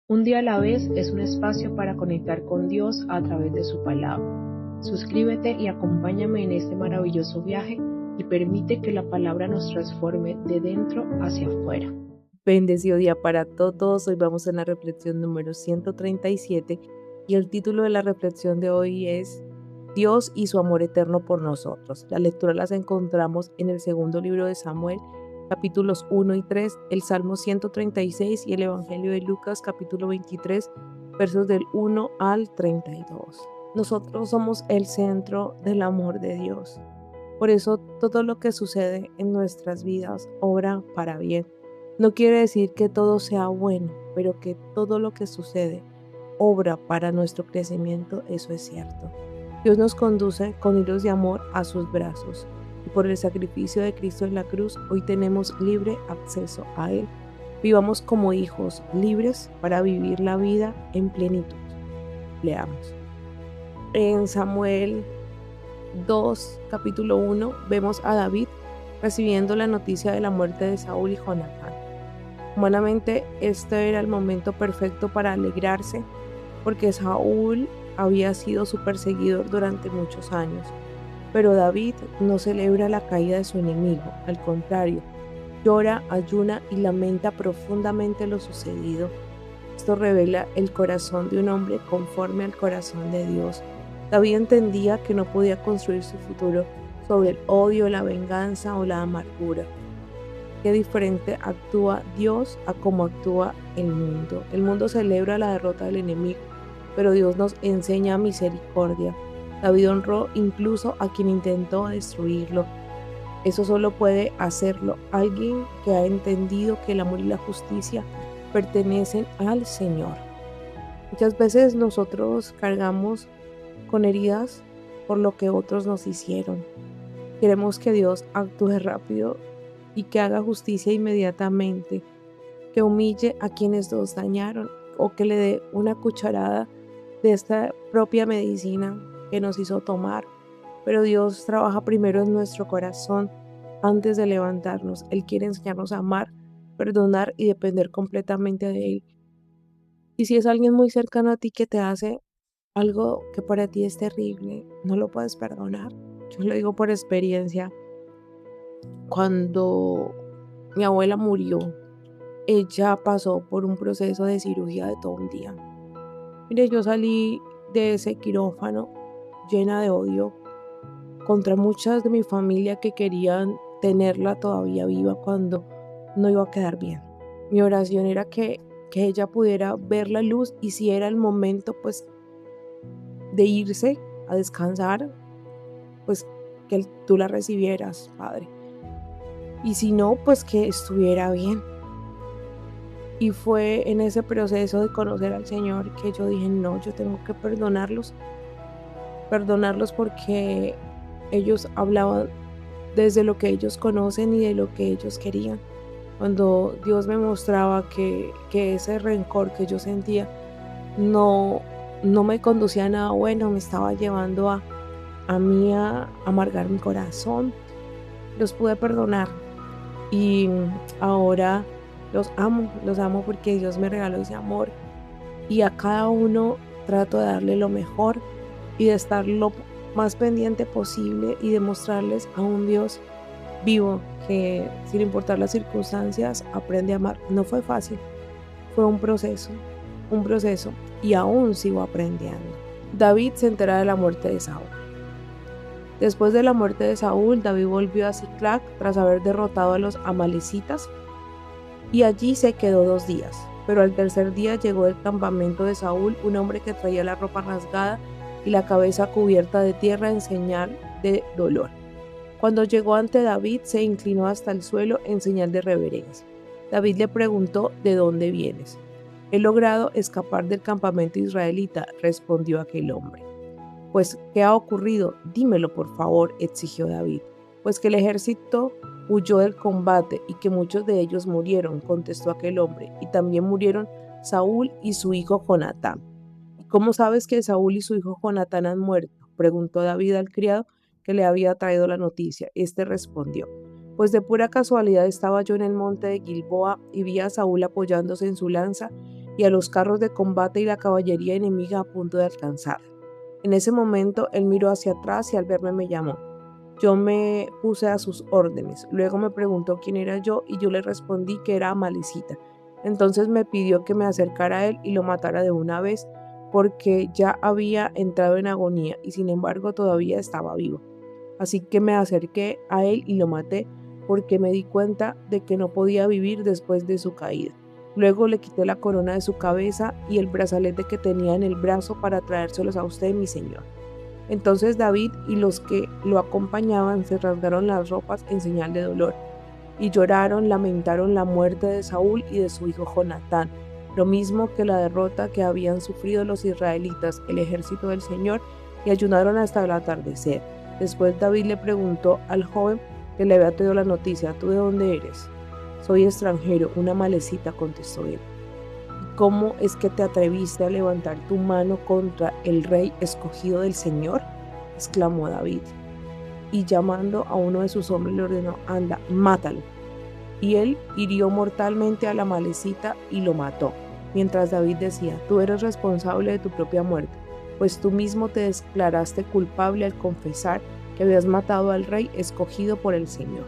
Un día a la vez es un espacio para conectar con Dios a través de su palabra. Suscríbete y acompáñame en este maravilloso viaje y permite que la palabra nos transforme de dentro hacia afuera. Bendecido día para todos. Hoy vamos a la reflexión número 137 y el título de la reflexión de hoy es Dios y su amor eterno por nosotros. La lectura las encontramos en el segundo libro de Samuel, capítulos 1 y 3, el Salmo 136 y el Evangelio de Lucas, capítulo 23, versos del 1 al 32. Nosotros somos el centro del amor de Dios. Por eso todo lo que sucede en nuestras vidas obra para bien. No quiere decir que todo sea bueno, pero que todo lo que sucede obra para nuestro crecimiento, eso es cierto. Dios nos conduce con hilos de amor a sus brazos y por el sacrificio de Cristo en la cruz hoy tenemos libre acceso a Él. Vivamos como hijos libres para vivir la vida en plenitud. Leamos. En Samuel 2, capítulo 1, vemos a David recibiendo la noticia de la muerte de Saúl y Jonatán. Humanamente, este era el momento perfecto para alegrarse, porque Saúl había sido su perseguidor durante muchos años. Pero David no celebra la caída de su enemigo, al contrario, llora, ayuna y lamenta profundamente lo sucedido. Esto revela el corazón de un hombre conforme al corazón de Dios. David entendía que no podía construir su futuro sobre el odio, la venganza o la amargura. Qué diferente actúa Dios a cómo actúa el mundo. El mundo celebra la derrota del enemigo, pero Dios nos enseña misericordia. David honró incluso a quien intentó destruirlo. Eso solo puede hacerlo alguien que ha entendido que el amor y la justicia pertenecen al Señor. Muchas veces nosotros cargamos con heridas por lo que otros nos hicieron. Queremos que Dios actúe rápido y que haga justicia inmediatamente, que humille a quienes nos dañaron o que le dé una cucharada de esta propia medicina que nos hizo tomar. Pero Dios trabaja primero en nuestro corazón antes de levantarnos. Él quiere enseñarnos a amar, perdonar y depender completamente de Él. Y si es alguien muy cercano a ti que te hace algo que para ti es terrible, no lo puedes perdonar. Yo lo digo por experiencia. Cuando mi abuela murió, ella pasó por un proceso de cirugía de todo un día. Mire, yo salí de ese quirófano llena de odio contra muchas de mi familia que querían tenerla todavía viva cuando no iba a quedar bien. Mi oración era que ella pudiera ver la luz y si era el momento pues de irse a descansar, pues que tú la recibieras, Padre. Y si no, pues que estuviera bien. Y fue en ese proceso de conocer al Señor que yo dije, no, yo tengo que perdonarlos porque ellos hablaban desde lo que ellos conocen y de lo que ellos querían. Cuando Dios me mostraba que ese rencor que yo sentía no, no me conducía a nada bueno, me estaba llevando a mí a amargar mi corazón, los pude perdonar y ahora los amo porque Dios me regaló ese amor y a cada uno trato de darle lo mejor y de estar lo más pendiente posible y de mostrarles a un Dios vivo que sin importar las circunstancias aprende a amar. No fue fácil, fue un proceso y aún sigo aprendiendo. David se entera de la muerte de Saúl. Después de la muerte de Saúl, David volvió a Siclag tras haber derrotado a los amalecitas y allí se quedó 2 días. Pero al tercer día llegó del campamento de Saúl un hombre que traía la ropa rasgada y la cabeza cubierta de tierra en señal de dolor. Cuando llegó ante David, se inclinó hasta el suelo en señal de reverencia. David le preguntó, ¿de dónde vienes? He logrado escapar del campamento israelita, respondió aquel hombre. Pues, ¿qué ha ocurrido? Dímelo, por favor, exigió David. Pues que el ejército huyó del combate y que muchos de ellos murieron, contestó aquel hombre, y también murieron Saúl y su hijo Jonatán. ¿Y cómo sabes que Saúl y su hijo Jonatán han muerto? Preguntó David al criado que le había traído la noticia. Este respondió, pues de pura casualidad estaba yo en el monte de Gilboa y vi a Saúl apoyándose en su lanza y a los carros de combate y la caballería enemiga a punto de alcanzarla. En ese momento él miró hacia atrás y al verme me llamó. Yo me puse a sus órdenes. Luego me preguntó quién era yo y yo le respondí que era Amalecita. Entonces me pidió que me acercara a él y lo matara de una vez porque ya había entrado en agonía y sin embargo todavía estaba vivo. Así que me acerqué a él y lo maté porque me di cuenta de que no podía vivir después de su caída. Luego le quité la corona de su cabeza y el brazalete que tenía en el brazo para traérselos a usted, mi señor. Entonces David y los que lo acompañaban se rasgaron las ropas en señal de dolor y lloraron, lamentaron la muerte de Saúl y de su hijo Jonatán, lo mismo que la derrota que habían sufrido los israelitas, el ejército del Señor, y ayunaron hasta el atardecer. Después David le preguntó al joven que le había traído la noticia: ¿tú de dónde eres? Soy extranjero, una Amalecita, contestó él. ¿Cómo es que te atreviste a levantar tu mano contra el rey escogido del Señor? Exclamó David. Y llamando a uno de sus hombres le ordenó: anda, mátalo. Y él hirió mortalmente a la Amalecita y lo mató. Mientras David decía: tú eres responsable de tu propia muerte, pues tú mismo te declaraste culpable al confesar que habías matado al rey escogido por el Señor.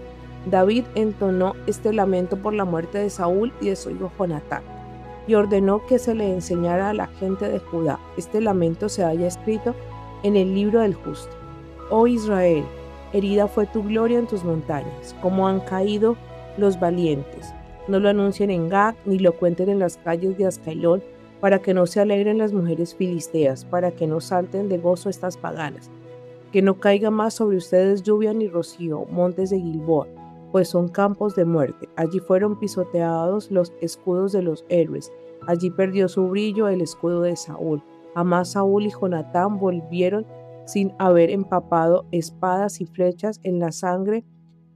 David entonó este lamento por la muerte de Saúl y de su hijo Jonatán, y ordenó que se le enseñara a la gente de Judá. Este lamento se halla escrito en el libro del justo. Oh Israel, herida fue tu gloria en tus montañas, como han caído los valientes. No lo anuncien en Gad, ni lo cuenten en las calles de Ascalón, para que no se alegren las mujeres filisteas, para que no salten de gozo estas paganas. Que no caiga más sobre ustedes lluvia ni rocío, montes de Gilboa, pues son campos de muerte. Allí fueron pisoteados los escudos de los héroes. Allí perdió su brillo el escudo de Saúl. Jamás Saúl y Jonatán volvieron sin haber empapado espadas y flechas en la sangre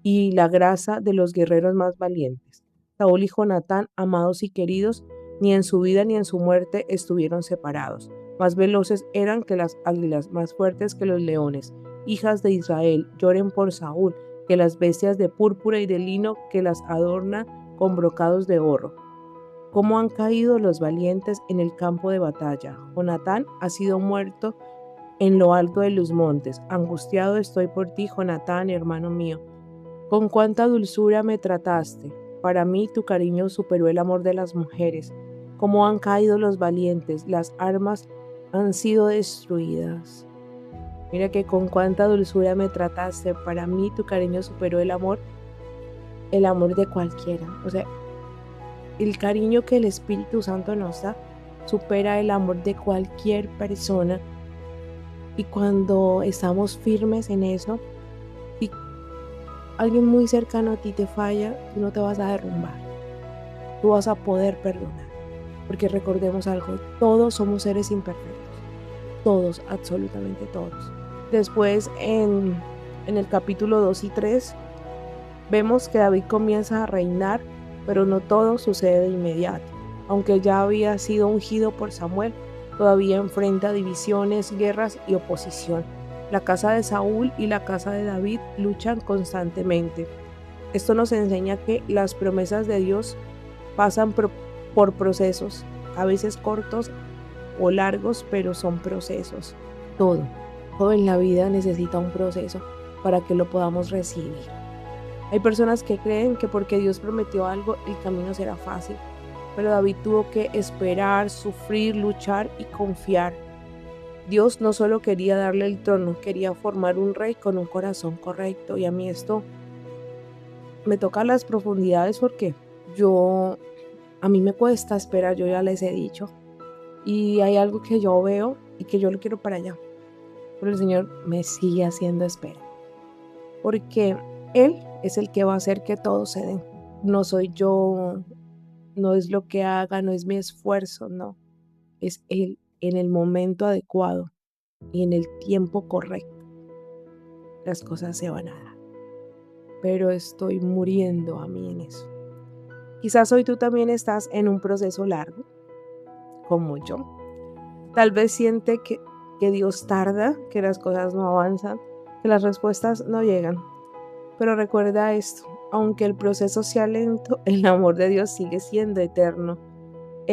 y la grasa de los guerreros más valientes. Saúl y Jonatán, amados y queridos, ni en su vida ni en su muerte estuvieron separados. Más veloces eran que las águilas, más fuertes que los leones. Hijas de Israel, lloren por Saúl, que las bestias de púrpura y de lino que las adorna con brocados de oro. Cómo han caído los valientes en el campo de batalla. Jonatán ha sido muerto en lo alto de los montes. Angustiado estoy por ti, Jonatán, hermano mío. Con cuánta dulzura me trataste. Para mí tu cariño superó el amor de las mujeres. Cómo han caído los valientes, las armas han sido destruidas. Mira que con cuánta dulzura me trataste. Para mí tu cariño superó el amor de cualquiera. O sea, el cariño que el Espíritu Santo nos da supera el amor de cualquier persona. Y cuando estamos firmes en eso, si alguien muy cercano a ti te falla, tú no te vas a derrumbar. Tú vas a poder perdonar. Porque recordemos algo, todos somos seres imperfectos. Todos, absolutamente todos. Después en el capítulo 2 y 3 vemos que David comienza a reinar, pero no todo sucede de inmediato. Aunque ya había sido ungido por Samuel, todavía enfrenta divisiones, guerras y oposición. La casa de Saúl y la casa de David luchan constantemente. Esto nos enseña que las promesas de Dios pasan por procesos, a veces cortos o largos, pero son procesos. Todo en la vida necesita un proceso para que lo podamos recibir. Hay personas que creen que porque Dios prometió algo, el camino será fácil. Pero David tuvo que esperar, sufrir, luchar y confiar. Dios no solo quería darle el trono, quería formar un rey con un corazón correcto. Y a mí esto me toca las profundidades porque a mí me cuesta esperar, yo ya les he dicho. Y hay algo que yo veo y que yo lo quiero para allá. Pero el Señor me sigue haciendo espera. Porque Él es el que va a hacer que todo se dé. No soy yo, no es lo que haga, no es mi esfuerzo, no. Es Él en el momento adecuado y en el tiempo correcto. Las cosas se van a dar. Pero estoy muriendo a mí en eso. Quizás hoy tú también estás en un proceso largo, como yo. Tal vez siente que Dios tarda, que las cosas no avanzan, que las respuestas no llegan. Pero recuerda esto, aunque el proceso sea lento, el amor de Dios sigue siendo eterno.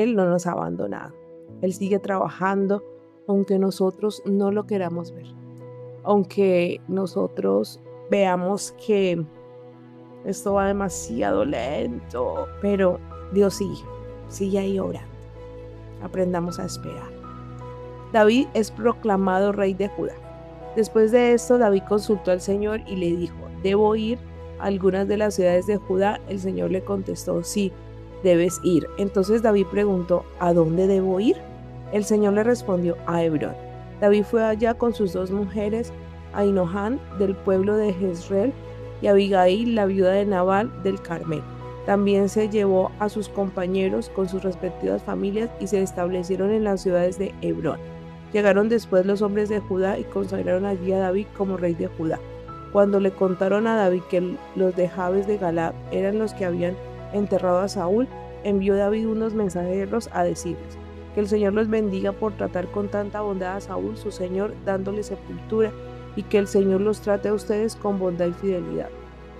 Él no nos ha abandonado. Él sigue trabajando, aunque nosotros no lo queramos ver. Aunque nosotros veamos que esto va demasiado lento, pero Dios sigue ahí obrando. Aprendamos a esperar. David es proclamado rey de Judá. Después de esto, David consultó al Señor y le dijo: ¿debo ir a algunas de las ciudades de Judá? El Señor le contestó: sí, debes ir. Entonces David preguntó: ¿a dónde debo ir? El Señor le respondió: a Hebrón. David fue allá con sus 2 mujeres, Ahinoam del pueblo de Jezreel y Abigail, la viuda de Nabal del Carmel. También se llevó a sus compañeros con sus respectivas familias y se establecieron en las ciudades de Hebrón. Llegaron después los hombres de Judá y consagraron allí a David como rey de Judá. Cuando le contaron a David que los de Jabes de Galaad eran los que habían enterrado a Saúl, envió David unos mensajeros a decirles: que el Señor los bendiga por tratar con tanta bondad a Saúl, su señor, dándole sepultura, y que el Señor los trate a ustedes con bondad y fidelidad.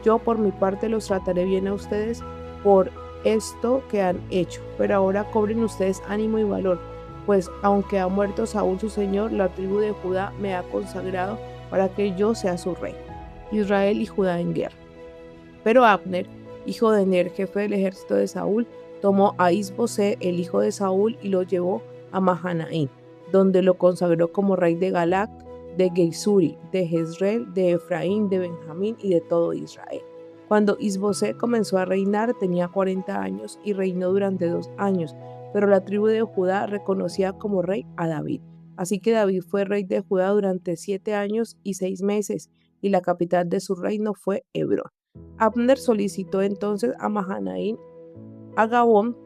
Yo por mi parte los trataré bien a ustedes por esto que han hecho, pero ahora cobren ustedes ánimo y valor, pues aunque ha muerto Saúl su señor, la tribu de Judá me ha consagrado para que yo sea su rey. Israel y Judá en guerra. Pero Abner, hijo de Ner, jefe del ejército de Saúl, tomó a Is-Bosé, el hijo de Saúl, y lo llevó a Mahanaim, donde lo consagró como rey de Galaad, de Geisuri, de Jezreel, de Efraín, de Benjamín y de todo Israel. Cuando Is-Bosé comenzó a reinar, tenía 40 años y reinó durante 2 años, pero la tribu de Judá reconocía como rey a David. Así que David fue rey de Judá durante 7 años y 6 meses, y la capital de su reino fue Hebrón. Abner solicitó entonces a Mahanaim, a Gabón,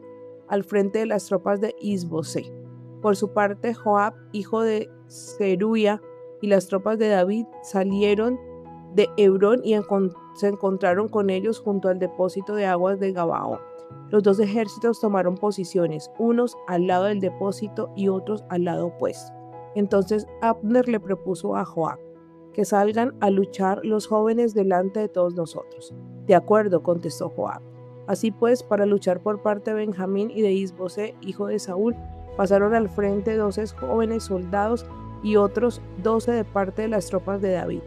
al frente de las tropas de Is-Bosé. Por su parte, Joab, hijo de Zeruía, y las tropas de David salieron de Hebrón y se encontraron con ellos junto al depósito de aguas de Gabaón. Los 2 ejércitos tomaron posiciones, unos al lado del depósito y otros al lado opuesto. Entonces Abner le propuso a Joab: que salgan a luchar los jóvenes delante de todos nosotros. De acuerdo, contestó Joab. Así pues, para luchar por parte de Benjamín y de Is-Bosé, hijo de Saúl, pasaron al frente 12 jóvenes soldados y otros 12 de parte de las tropas de David.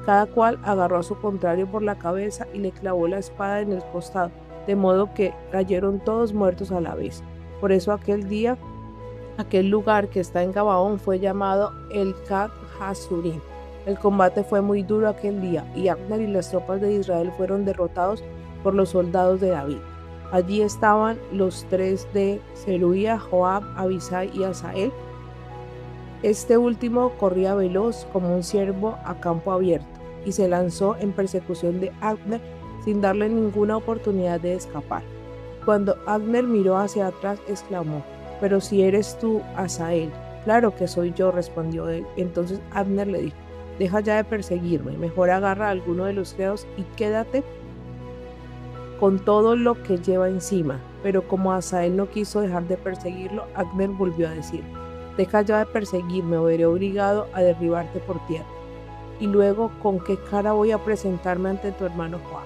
Cada cual agarró a su contrario por la cabeza y le clavó la espada en el costado, de modo que cayeron todos muertos a la vez. Por eso aquel lugar que está en Gabaón fue llamado el Cat Hasurim. El combate fue muy duro aquel día, y Abner y las tropas de Israel fueron derrotados por los soldados de David. Allí estaban los 3 de Zeruía, Joab, Abisai y Asael. Este último corría veloz como un ciervo a campo abierto, y se lanzó en persecución de Abner sin darle ninguna oportunidad de escapar. Cuando Abner miró hacia atrás, exclamó: «Pero si eres tú, Asael». «Claro que soy yo», respondió él. Entonces Abner le dijo: «Deja ya de perseguirme, mejor agarra a alguno de los criados y quédate con todo lo que lleva encima». Pero como Asael no quiso dejar de perseguirlo, Abner volvió a decir: «Deja ya de perseguirme, o veré obligado a derribarte por tierra. Y luego, ¿con qué cara voy a presentarme ante tu hermano Joab?».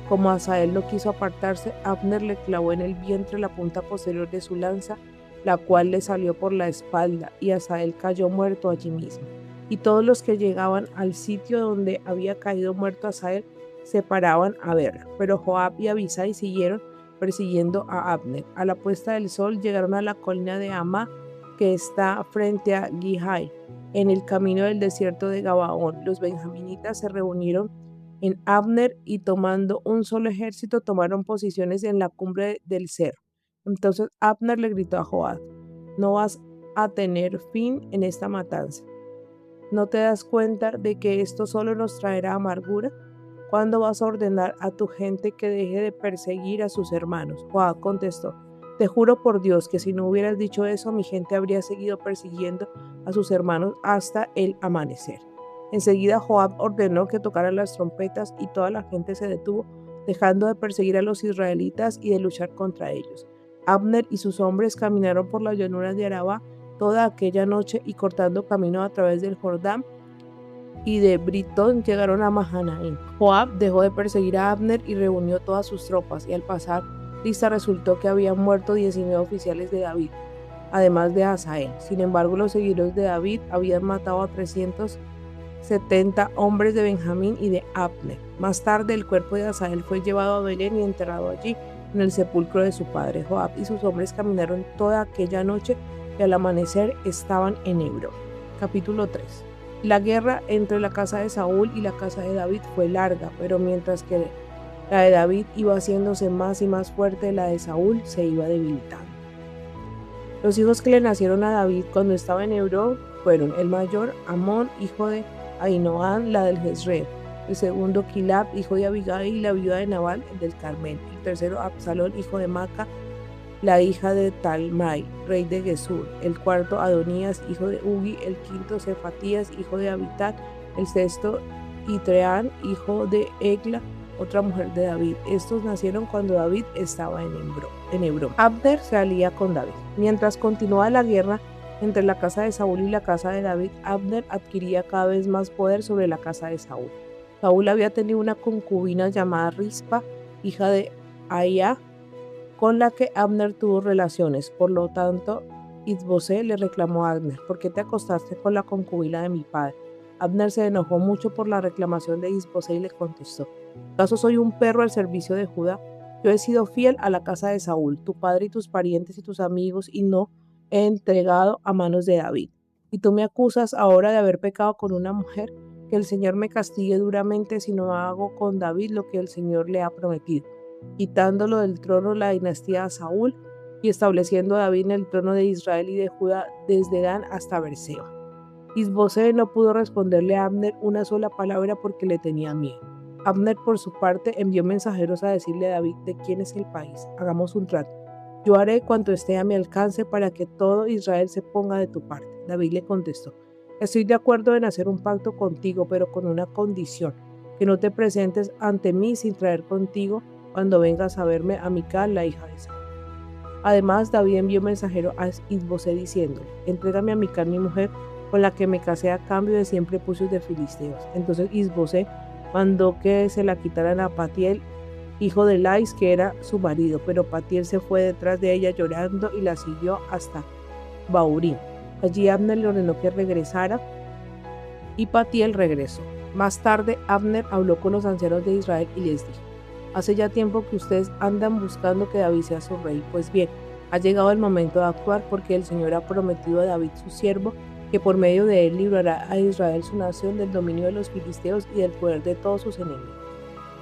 Como Asael no quiso apartarse, Abner le clavó en el vientre la punta posterior de su lanza, la cual le salió por la espalda, y Asael cayó muerto allí mismo. Y todos los que llegaban al sitio donde había caído muerto Asael se paraban a verlo. Pero Joab y Abisai siguieron persiguiendo a Abner. A la puesta del sol llegaron a la colina de Amá, que está frente a Gihai, en el camino del desierto de Gabaón. Los benjaminitas se reunieron en Abner y, tomando un solo ejército, tomaron posiciones en la cumbre del cerro. Entonces Abner le gritó a Joab: «No vas a tener fin en esta matanza. ¿No te das cuenta de que esto solo nos traerá amargura? ¿Cuándo vas a ordenar a tu gente que deje de perseguir a sus hermanos?». Joab contestó: «Te juro por Dios que si no hubieras dicho eso, mi gente habría seguido persiguiendo a sus hermanos hasta el amanecer». Enseguida Joab ordenó que tocaran las trompetas y toda la gente se detuvo, dejando de perseguir a los israelitas y de luchar contra ellos. Abner y sus hombres caminaron por las llanuras de Arabá toda aquella noche, y cortando camino a través del Jordán y de Britón llegaron a Mahanaim. Joab dejó de perseguir a Abner y reunió todas sus tropas, y al pasar lista resultó que habían muerto 19 oficiales de David, además de Asael. Sin embargo, los seguidores de David habían matado a 370 hombres de Benjamín y de Abner. Más tarde, el cuerpo de Asael fue llevado a Belén y enterrado allí, en el sepulcro de su padre. Joab y sus hombres caminaron toda aquella noche y al amanecer estaban en Hebrón. Capítulo 3. La guerra entre la casa de Saúl y la casa de David fue larga, pero mientras que la de David iba haciéndose más y más fuerte, la de Saúl se iba debilitando. Los hijos que le nacieron a David cuando estaba en Hebrón fueron el mayor, Amón, hijo de Ahinoam, la del Jezreel; el segundo, Quilab, hijo de Abigail, la viuda de Nabal, el del Carmel; el tercero, Absalón, hijo de Maca, la hija de Talmai, rey de Gesur; el cuarto, Adonías, hijo de Ugi; el quinto, Cefatías, hijo de Abital; el sexto, Itreán, hijo de Egla, otra mujer de David. Estos nacieron cuando David estaba en Hebrón. Abner se alía con David. Mientras continuaba la guerra entre la casa de Saúl y la casa de David, Abner adquiría cada vez más poder sobre la casa de Saúl. Saúl había tenido una concubina llamada Rispa, hija de Aiah, con la que Abner tuvo relaciones. Por lo tanto, Isbosé le reclamó a Abner: ¿por qué te acostaste con la concubina de mi padre? Abner se enojó mucho por la reclamación de Isbosé y le contestó: ¿acaso soy un perro al servicio de Judá? Yo he sido fiel a la casa de Saúl, tu padre y tus parientes y tus amigos, y no he entregado a manos de David. Y tú me acusas ahora de haber pecado con una mujer. Que el Señor me castigue duramente si no hago con David lo que el Señor le ha prometido, quitándolo del trono la dinastía de Saúl y estableciendo a David en el trono de Israel y de Judá desde Dan hasta Berseba. Isbosé no pudo responderle a Abner una sola palabra porque le tenía miedo. Abner, por su parte, envió mensajeros a decirle a David: ¿de quién es el país? Hagamos un trato. Yo haré cuanto esté a mi alcance para que todo Israel se ponga de tu parte. David le contestó: estoy de acuerdo en hacer un pacto contigo, pero con una condición: que no te presentes ante mí sin traer contigo, cuando vengas a verme, a Mical, la hija de Saúl. Además, David envió mensajero a Isbosé diciéndole: entrégame a Mical, mi mujer, con la que me casé a cambio de 100 prepucios de filisteos. Entonces Isbosé mandó que se la quitaran a Patiel, hijo de Lais, que era su marido, pero Patiel se fue detrás de ella llorando y la siguió hasta Baurín. Allí Abner le ordenó que regresara y Patiel regresó. Más tarde Abner habló con los ancianos de Israel y les dijo: hace ya tiempo que ustedes andan buscando que David sea su rey. Pues bien, ha llegado el momento de actuar, porque el Señor ha prometido a David su siervo que por medio de él librará a Israel, su nación, del dominio de los filisteos y del poder de todos sus enemigos.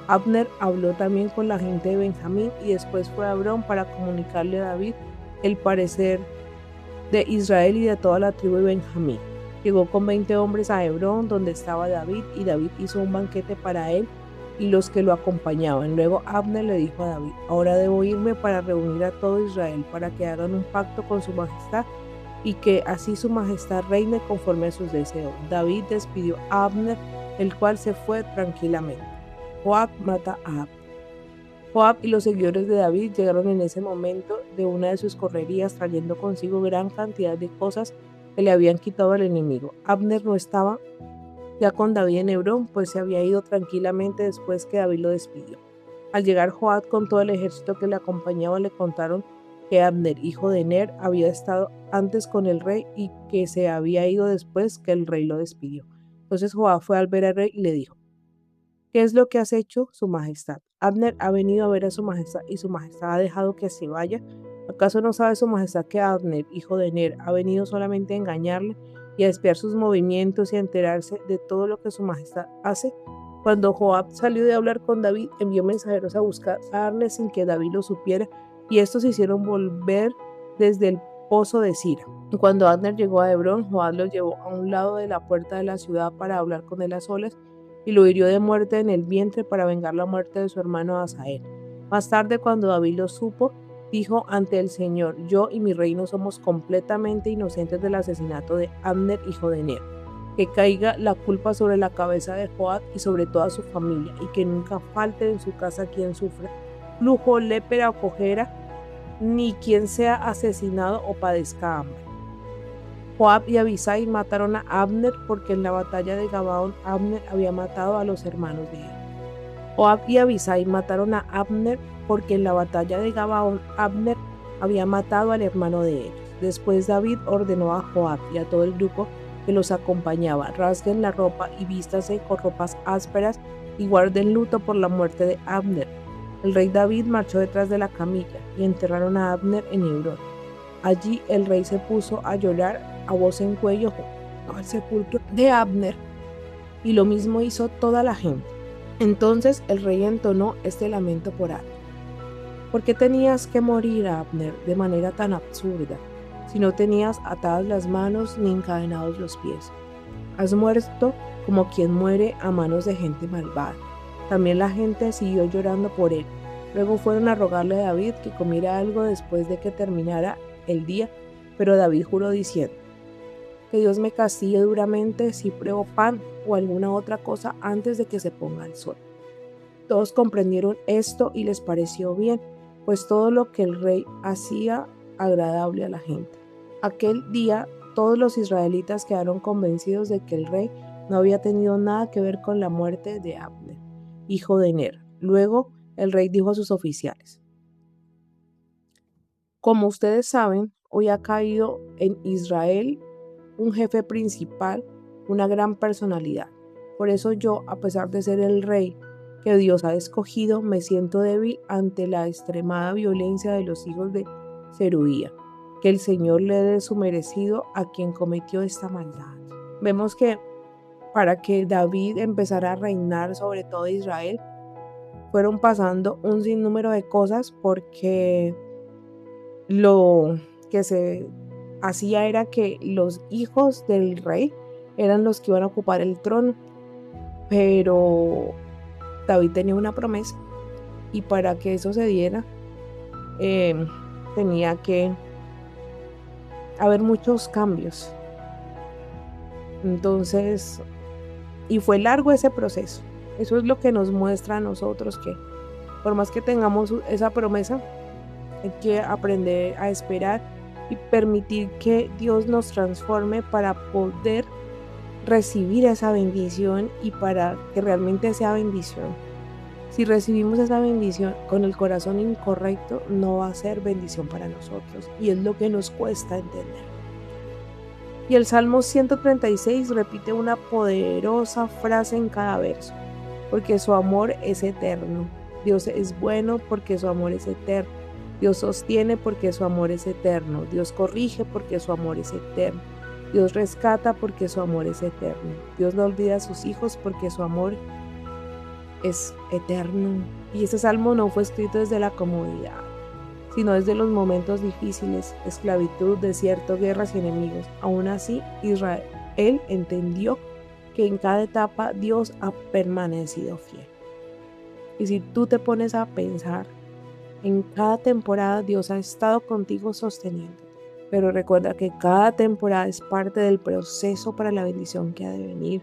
Abner habló también con la gente de Benjamín y después fue a Hebrón para comunicarle a David el parecer de Israel y de toda la tribu de Benjamín. Llegó con 20 hombres a Hebrón, donde estaba David, y David hizo un banquete para él y los que lo acompañaban. Luego Abner le dijo a David: ahora debo irme para reunir a todo Israel, para que hagan un pacto con su majestad y que así su majestad reine conforme a sus deseos. David despidió a Abner, el cual se fue tranquilamente. Joab mata a Abner. Joab y los seguidores de David llegaron en ese momento de una de sus correrías, trayendo consigo gran cantidad de cosas que le habían quitado al enemigo. Abner no estaba ya con David en Hebrón, pues se había ido tranquilamente después que David lo despidió. Al llegar Joab con todo el ejército que le acompañaba, le contaron que Abner, hijo de Ner, había estado antes con el rey y que se había ido después que el rey lo despidió. Entonces Joab fue al ver al rey y le dijo: ¿qué es lo que has hecho, su majestad? Abner ha venido a ver a su majestad y su majestad ha dejado que se vaya. ¿Acaso no sabe su majestad que Abner, hijo de Ner, ha venido solamente a engañarle y a espiar sus movimientos y a enterarse de todo lo que su majestad hace? Cuando Joab salió de hablar con David, envió mensajeros a buscar a Abner sin que David lo supiera, y estos hicieron volver desde el pozo de Sira. Cuando Abner llegó a Hebrón, Joab lo llevó a un lado de la puerta de la ciudad para hablar con él a solas, y lo hirió de muerte en el vientre para vengar la muerte de su hermano Asael. Más tarde, cuando David lo supo, dijo ante el Señor: yo y mi reino somos completamente inocentes del asesinato de Abner, hijo de Ner. Que caiga la culpa sobre la cabeza de Joab y sobre toda su familia, y que nunca falte en su casa quien sufra flujo, lepra o cojera, ni quien sea asesinado o padezca hambre. Joab y Abisai mataron a Abner, porque en la batalla de Gabaón Abner había matado a los hermanos de él. Joab y Abisai mataron a Abner porque en la batalla de Gabaón Abner había matado al hermano de ellos. Después David ordenó a Joab y a todo el grupo que los acompañaba: rasguen la ropa y vístase con ropas ásperas y guarden luto por la muerte de Abner. El rey David marchó detrás de la camilla y enterraron a Abner en Hebrón. Allí el rey se puso a llorar a voz en cuello junto al sepulcro de Abner, y lo mismo hizo toda la gente. Entonces el rey entonó este lamento por Abner: ¿por qué tenías que morir, Abner, de manera tan absurda, si no tenías atadas las manos ni encadenados los pies? Has muerto como quien muere a manos de gente malvada. También la gente siguió llorando por él. Luego fueron a rogarle a David que comiera algo después de que terminara el día, pero David juró diciendo: que Dios me castigue duramente si pruebo pan o alguna otra cosa antes de que se ponga el sol. Todos comprendieron esto y les pareció bien, pues todo lo que el rey hacía agradable a la gente. Aquel día todos los israelitas quedaron convencidos de que el rey no había tenido nada que ver con la muerte de Abner, hijo de Ner. Luego el rey dijo a sus oficiales: como ustedes saben, hoy ha caído en Israel un jefe principal, una gran personalidad. Por eso yo, a pesar de ser el rey que Dios ha escogido, me siento débil ante la extremada violencia de los hijos de Zeruía. Que el Señor le dé su merecido a quien cometió esta maldad. Vemos que para que David empezara a reinar sobre todo Israel, fueron pasando un sinnúmero de cosas, porque lo que se hacía era que los hijos del rey eran los que iban a ocupar el trono, pero David tenía una promesa, y para que eso se diera tenía que haber muchos cambios. Entonces, y fue largo ese proceso. Eso es lo que nos muestra a nosotros, que por más que tengamos esa promesa, hay que aprender a esperar y permitir que Dios nos transforme para poder recibir esa bendición y para que realmente sea bendición. Si recibimos esa bendición con el corazón incorrecto, no va a ser bendición para nosotros, y es lo que nos cuesta entender. Y el Salmo 136 repite una poderosa frase en cada verso: porque su amor es eterno. Dios es bueno porque su amor es eterno. Dios sostiene porque su amor es eterno. Dios corrige porque su amor es eterno. Dios rescata porque su amor es eterno. Dios no olvida a sus hijos porque su amor es eterno. Y este salmo no fue escrito desde la comodidad, sino desde los momentos difíciles: esclavitud, desierto, guerras y enemigos. Aún así, Israel entendió que en cada etapa Dios ha permanecido fiel. Y si tú te pones a pensar, en cada temporada Dios ha estado contigo sosteniendo. Pero recuerda que cada temporada es parte del proceso para la bendición que ha de venir.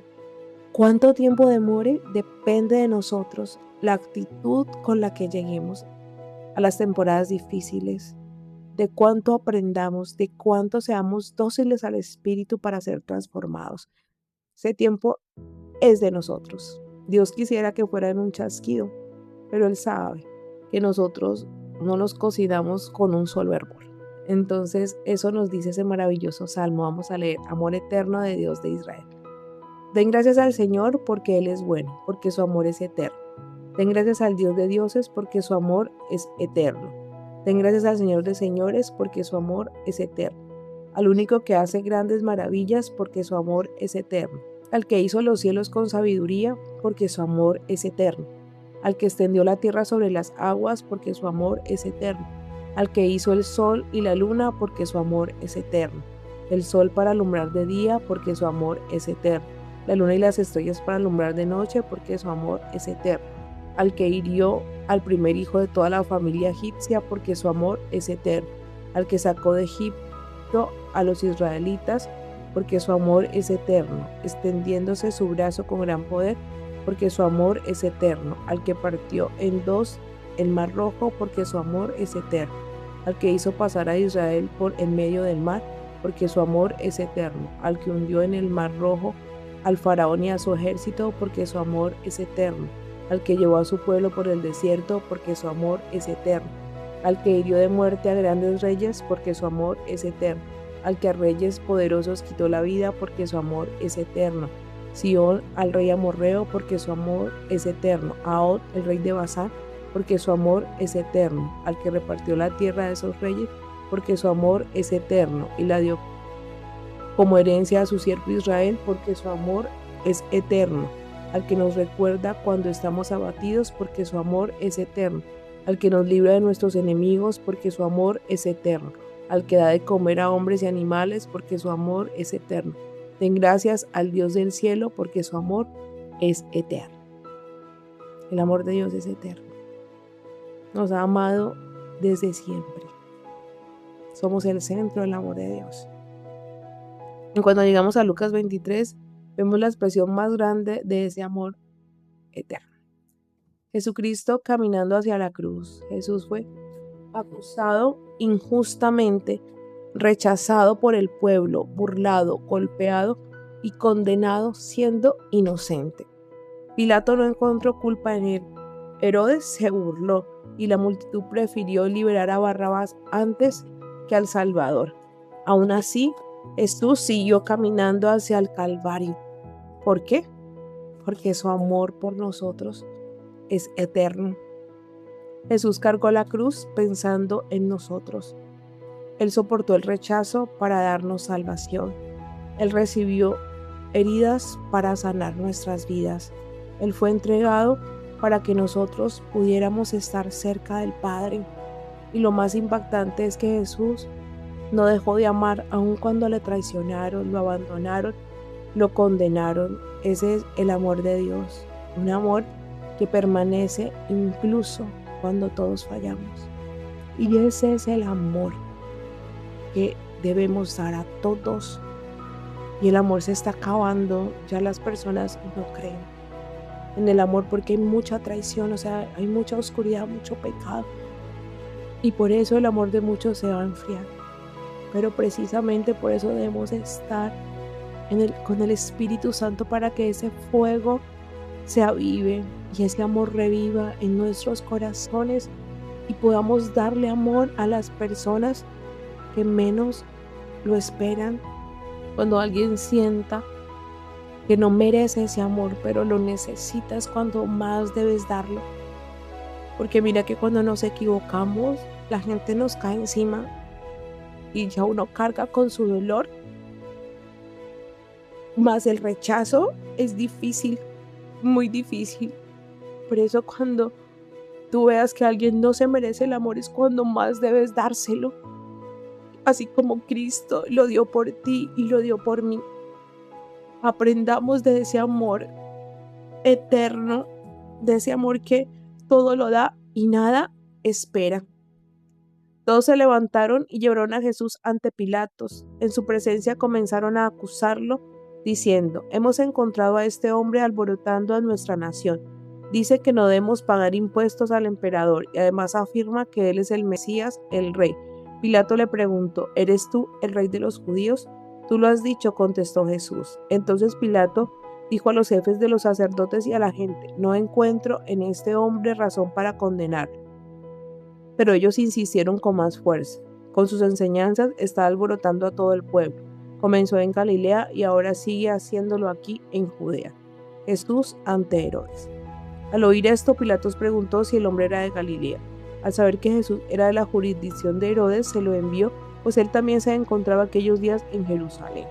¿Cuánto tiempo demore? Depende de nosotros, la actitud con la que lleguemos a las temporadas difíciles, de cuánto aprendamos, de cuánto seamos dóciles al Espíritu para ser transformados. Ese tiempo es de nosotros. Dios quisiera que fuera en un chasquido, pero Él sabe que nosotros no nos cocinamos con un solo hervor. Entonces eso nos dice ese maravilloso salmo. Vamos a leer: amor eterno de Dios de Israel. Den gracias al Señor porque Él es bueno, porque su amor es eterno. Den gracias al Dios de dioses porque su amor es eterno. Den gracias al Señor de señores porque su amor es eterno. Al único que hace grandes maravillas porque su amor es eterno. Al que hizo los cielos con sabiduría porque su amor es eterno. Al que extendió la tierra sobre las aguas porque su amor es eterno. Al que hizo el sol y la luna porque su amor es eterno. El sol para alumbrar de día porque su amor es eterno. La luna y las estrellas para alumbrar de noche porque su amor es eterno. Al que hirió al primer hijo de toda la familia egipcia porque su amor es eterno. Al que sacó de Egipto a los israelitas porque su amor es eterno, extendiéndose su brazo con gran poder porque su amor es eterno. Al que partió en dos el mar rojo porque su amor es eterno. Al que hizo pasar a Israel por en medio del mar porque su amor es eterno. Al que hundió en el mar rojo al faraón y a su ejército porque su amor es eterno. al que llevó a su pueblo por el desierto, porque su amor es eterno, al que hirió de muerte a grandes reyes, porque su amor es eterno, al que a reyes poderosos quitó la vida, porque su amor es eterno. Sión al rey amorreo, porque su amor es eterno, a Og el rey de Basán, porque su amor es eterno, al que repartió la tierra de esos reyes, porque su amor es eterno, y la dio como herencia a su siervo Israel, porque su amor es eterno, al que nos recuerda cuando estamos abatidos, porque su amor es eterno, al que nos libra de nuestros enemigos, porque su amor es eterno, al que da de comer a hombres y animales, porque su amor es eterno. Den gracias al Dios del cielo, porque su amor es eterno. El amor de Dios es eterno. Nos ha amado desde siempre. Somos el centro del amor de Dios. Y cuando llegamos a Lucas 23, vemos la expresión más grande de ese amor eterno. Jesucristo caminando hacia la cruz. Jesús fue acusado injustamente, rechazado por el pueblo, burlado, golpeado y condenado siendo inocente. Pilato no encontró culpa en él. Herodes se burló y la multitud prefirió liberar a Barrabás antes que al Salvador. Aún así, Jesús siguió caminando hacia el Calvario. ¿Por qué? Porque su amor por nosotros es eterno. Jesús cargó la cruz pensando en nosotros. Él soportó el rechazo para darnos salvación. Él recibió heridas para sanar nuestras vidas. Él fue entregado para que nosotros pudiéramos estar cerca del Padre. Y lo más impactante es que Jesús no dejó de amar aun cuando le traicionaron, lo abandonaron, lo condenaron. Ese es el amor de Dios, un amor que permanece incluso cuando todos fallamos. Y ese es el amor que debemos dar a todos. Y el amor se está acabando, ya las personas no creen en el amor porque hay mucha traición, o sea, hay mucha oscuridad, mucho pecado. Y por eso el amor de muchos se va a enfriar. Pero precisamente por eso debemos estar con el Espíritu Santo para que ese fuego se avive y ese amor reviva en nuestros corazones y podamos darle amor a las personas que menos lo esperan. Cuando alguien sienta que no merece ese amor, pero lo necesitas, cuando más debes darlo. Porque mira que cuando nos equivocamos, la gente nos cae encima y ya uno carga con su dolor. Más el rechazo es difícil, muy difícil. Por eso cuando tú veas que alguien no se merece el amor es cuando más debes dárselo. Así como Cristo lo dio por ti y lo dio por mí. Aprendamos de ese amor eterno, de ese amor que todo lo da y nada espera. Todos se levantaron y llevaron a Jesús ante Pilatos. En su presencia comenzaron a acusarlo, diciendo: hemos encontrado a este hombre alborotando a nuestra nación. Dice que no debemos pagar impuestos al emperador y además afirma que él es el Mesías, el rey. Pilato le preguntó: ¿eres tú el rey de los judíos? Tú lo has dicho, contestó Jesús. Entonces Pilato dijo a los jefes de los sacerdotes y a la gente: no encuentro en este hombre razón para condenarlo. Pero ellos insistieron con más fuerza. Con sus enseñanzas está alborotando a todo el pueblo. Comenzó en Galilea y ahora sigue haciéndolo aquí en Judea. Jesús ante Herodes. Al oír esto, Pilatos preguntó si el hombre era de Galilea. Al saber que Jesús era de la jurisdicción de Herodes, se lo envió, pues él también se encontraba aquellos días en Jerusalén.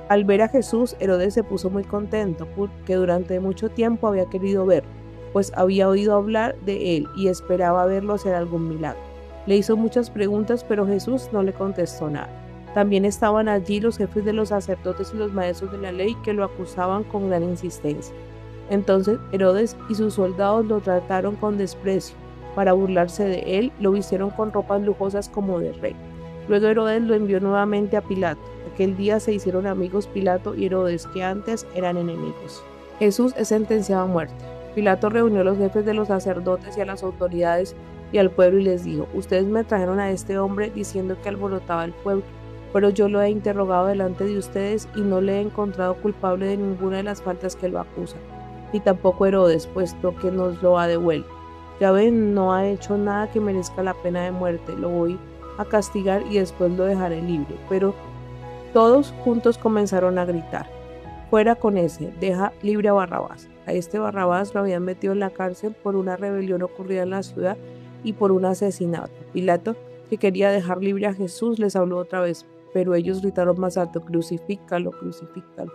Al ver a Jesús, Herodes se puso muy contento, porque durante mucho tiempo había querido verlo, pues había oído hablar de él y esperaba verlo hacer algún milagro. Le hizo muchas preguntas, pero Jesús no le contestó nada. También estaban allí los jefes de los sacerdotes y los maestros de la ley que lo acusaban con gran insistencia. Entonces Herodes y sus soldados lo trataron con desprecio. Para burlarse de él, lo vistieron con ropas lujosas como de rey. Luego Herodes lo envió nuevamente a Pilato. Aquel día se hicieron amigos Pilato y Herodes, que antes eran enemigos. Jesús es sentenciado a muerte. Pilato reunió a los jefes de los sacerdotes y a las autoridades y al pueblo y les dijo: ustedes me trajeron a este hombre diciendo que alborotaba al pueblo, pero yo lo he interrogado delante de ustedes y no le he encontrado culpable de ninguna de las faltas que lo acusan. ni tampoco Herodes, puesto que nos lo ha devuelto. Ya ven, no ha hecho nada que merezca la pena de muerte. Lo voy a castigar y después lo dejaré libre. Pero todos juntos comenzaron a gritar: fuera con ese, deja libre a Barrabás. A este Barrabás lo habían metido en la cárcel por una rebelión ocurrida en la ciudad y por un asesinato. Pilato, que quería dejar libre a Jesús, les habló otra vez, pero ellos gritaron más alto: crucifícalo, crucifícalo.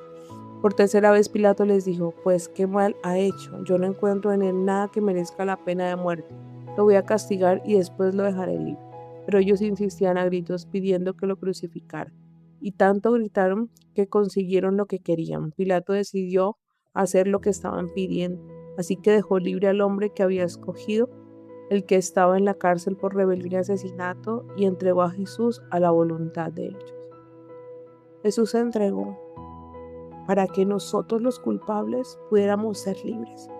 Por tercera vez Pilato les dijo: pues qué mal ha hecho, yo no encuentro en él nada que merezca la pena de muerte. Lo voy a castigar y después lo dejaré libre. Pero ellos insistían a gritos pidiendo que lo crucificaran. Y tanto gritaron que consiguieron lo que querían. Pilato decidió hacer lo que estaban pidiendo, así que dejó libre al hombre que había escogido, el que estaba en la cárcel por rebelión y asesinato, y entregó a Jesús a la voluntad de ellos. Jesús se entregó para que nosotros los culpables pudiéramos ser libres,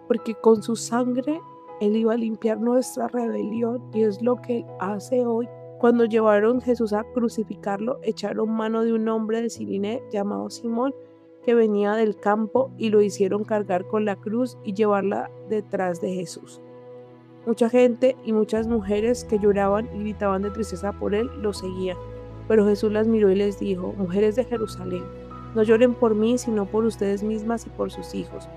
porque con su sangre Él iba a limpiar nuestra rebelión, y es lo que Él hace hoy. Cuando llevaron a Jesús a crucificarlo, echaron mano de un hombre de Cirene llamado Simón, que venía del campo, y lo hicieron cargar con la cruz y llevarla detrás de Jesús. Mucha gente y muchas mujeres que lloraban y gritaban de tristeza por él lo seguían. Pero Jesús las miró y les dijo: mujeres de Jerusalén, no lloren por mí, sino por ustedes mismas y por sus hijos,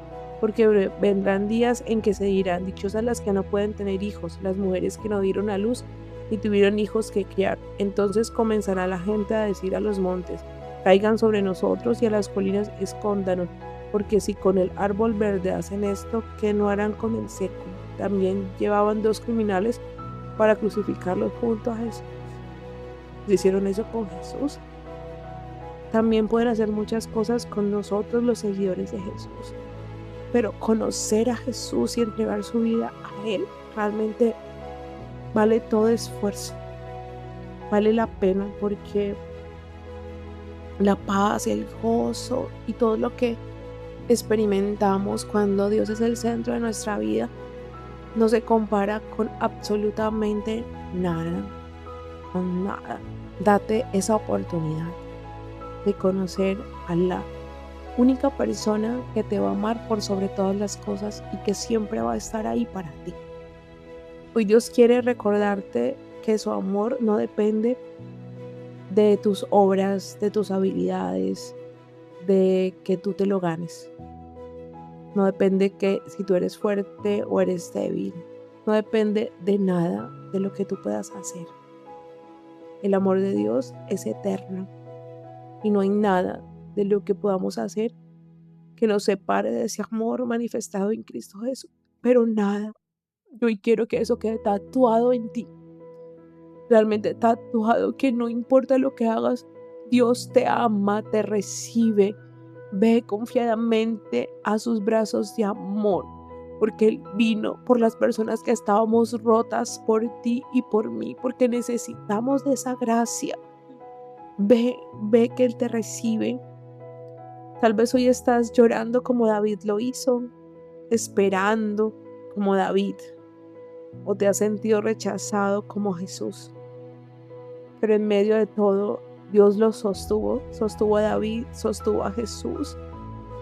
porque vendrán días en que se dirán: dichosas las que no pueden tener hijos, las mujeres que no dieron a luz ni tuvieron hijos que criar. Entonces comenzará la gente a decir a los montes: caigan sobre nosotros, y a las colinas: escóndanos, porque si con el árbol verde hacen esto, ¿qué no harán con el seco? También llevaban 2 criminales para crucificarlos junto a Jesús. ¿Hicieron eso con Jesús? También pueden hacer muchas cosas con nosotros, los seguidores de Jesús. Pero conocer a Jesús y entregar su vida a Él realmente vale todo esfuerzo. Vale la pena, porque la paz, el gozo y todo lo que experimentamos cuando Dios es el centro de nuestra vida no se compara con absolutamente nada, con nada. Date esa oportunidad de conocer a la única persona que te va a amar por sobre todas las cosas y que siempre va a estar ahí para ti. Hoy Dios quiere recordarte que su amor no depende de tus obras, de tus habilidades, de que tú te lo ganes. No depende que si tú eres fuerte o eres débil. No depende de nada de lo que tú puedas hacer. El amor de Dios es eterno y no hay nada de lo que podamos hacer que nos separe de ese amor manifestado en Cristo Jesús. Pero nada. Yo hoy quiero que eso quede tatuado en ti. Realmente tatuado, que no importa lo que hagas, Dios te ama, te recibe. Ve confiadamente a sus brazos de amor, porque Él vino por las personas que estábamos rotas, por ti y por mí, porque necesitamos de esa gracia. Ve que Él te recibe. Tal vez hoy estás llorando como David lo hizo, esperando como David, o te has sentido rechazado como Jesús. Pero en medio de todo, Dios lo sostuvo a David, sostuvo a Jesús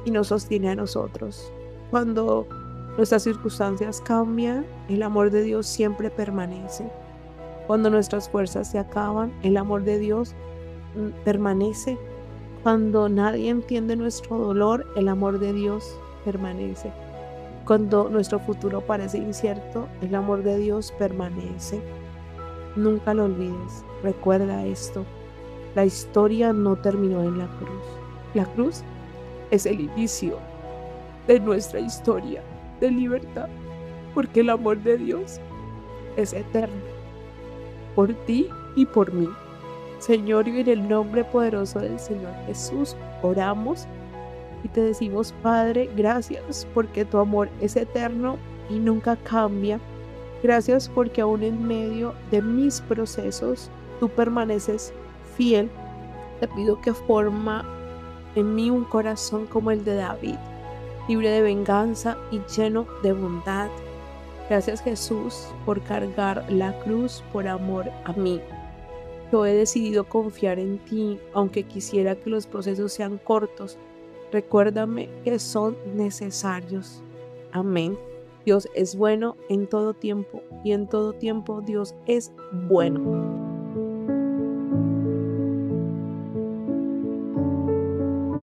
y nos sostiene a nosotros. Cuando nuestras circunstancias cambian, el amor de Dios siempre permanece. Cuando nuestras fuerzas se acaban, el amor de Dios permanece. Cuando nadie entiende nuestro dolor, el amor de Dios permanece. Cuando nuestro futuro parece incierto, el amor de Dios permanece. Nunca lo olvides. Recuerda esto. La historia no terminó en la cruz. La cruz es el inicio de nuestra historia de libertad, porque el amor de Dios es eterno, por ti y por mí. Señor, y en el nombre poderoso del Señor Jesús, oramos y te decimos: Padre, gracias porque tu amor es eterno y nunca cambia. Gracias porque aún en medio de mis procesos, tú permaneces fiel. Te pido que forma en mí un corazón como el de David, libre de venganza y lleno de bondad. Gracias, Jesús, por cargar la cruz por amor a mí. Yo he decidido confiar en ti, aunque quisiera que los procesos sean cortos. Recuérdame que son necesarios. Amén. Dios es bueno en todo tiempo y en todo tiempo Dios es bueno.